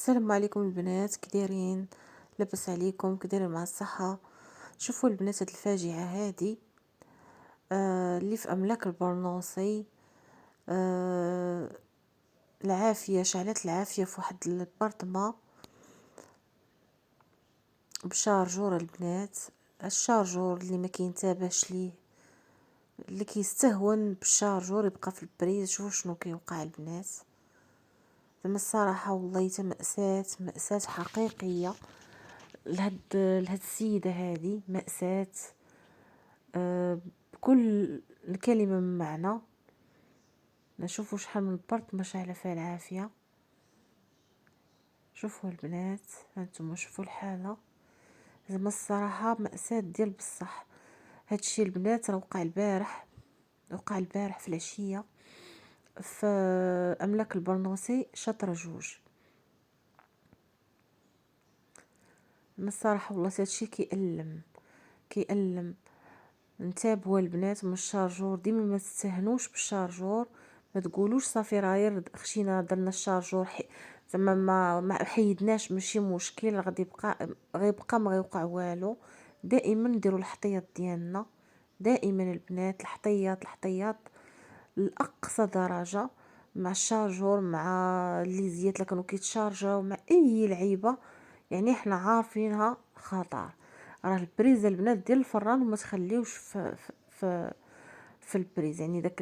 السلام عليكم البنات، كي دايرين؟ لاباس عليكم؟ كي دايرين مع الصحة؟ شوفوا البنات، هاد الفاجعة هادي اللي في املاك البرنوصي. آه العافية شعلت العافية في واحد البارتما بشارجور. البنات، الشارجور اللي ما كينتبهش ليه، اللي كيستهون بالشارجور يبقى في البريز. شوفوا شنو كيوقع البنات. زعما الصراحة والله تا مأساة حقيقية لهاد السيدة هذه، مأساة بكل الكلمة من معنى. نشوفوا شحال من برد ما شاعله فيها العافية. شوفوا البنات، هانتوما شوفوا الحالة. زعما الصراحة مأساة ديال بصح. هادشي البنات راه وقع البارح في العشية في املاك البرنوصي شطر جوج. من الصراحة والله هادشي كيألم. انتبهوا البنات من الشارجور، ديما ما تستهنوش بالشارجور. ما تقولوش صافي راه خشينا درنا الشارجور زعما ما حيدناش، ماشي مشكل، غيبقى ما غيوقع والو. دائما نديروا الاحتياط ديالنا، دائما البنات الاحتياط لاقصى درجه مع الشارجور، مع اللي زيات اللي كانوا كيتشارجاو، مع اي لعيبه يعني احنا عارفينها خطر. راه البريز البنات ديال الفران وما تخليوش في البريز، يعني داك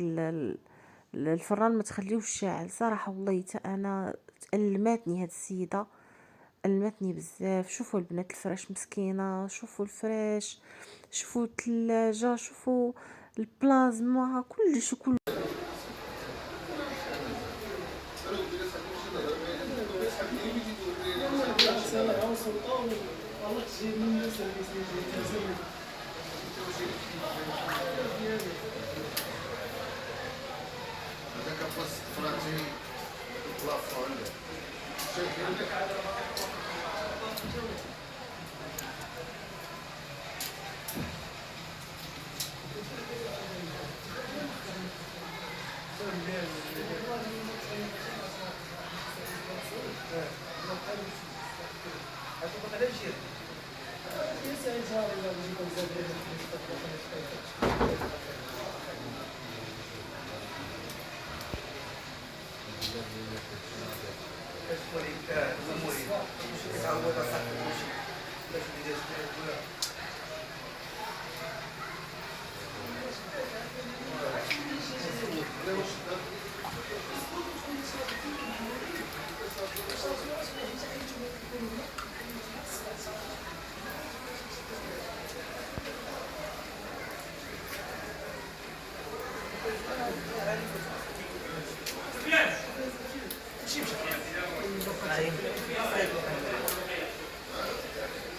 الفران ما تخليوش شاعل. صراحه والله حتى انا تألمتني هاد السيده، ألمتني بزاف. شوفوا البنات الفراش مسكينه، شوفوا الفراش، شوفوا الثلاجه، شوفوا البلازما، كلشي هذاك بلاصه فراتي البلاصه عندك شايفين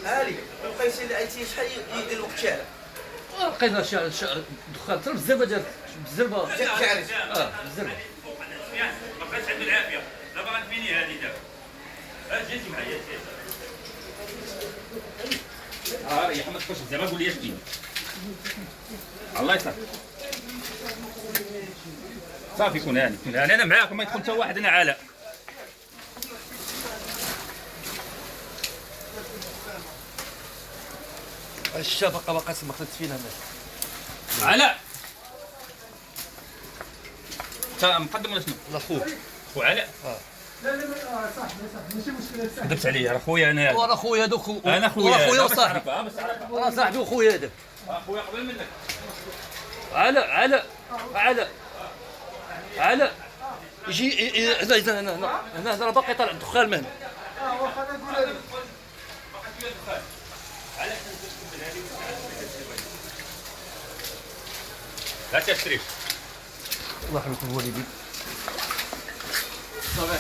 هالي لقيتي اللي عيتي شحال يدير الوقت شاعل. لقينا دخان حتى بالزربه ديال بالزربه شاعل بالزربه ما بقاش عنده العافيه. دابا غنفيني هذه دابا. جيتي معايا ريح ما تخش زعما قول لي شنو. الله يصافي صافي كون هاني انا معاك، ما يدخل حتى واحد. انا علاء الشفقه باقا ما خدت فينا علاء. انت مقدم ولا شنو؟ لا خويا خو علاء. لا صح ماشي مشكله. كذبت عليا، راه خويا انا. ورا خويا دوك انا خويا. ورا خويا بس وصاحبي تعرفها، بس تعرفها. ورا صاحبي وخويا هذاك. خويا قبل منك. علاء يجي هنا راه باقي طالع الدخان من هنا. واخا انا نقول لك لا تشتريش. الله يحميكم الوالدين. صباح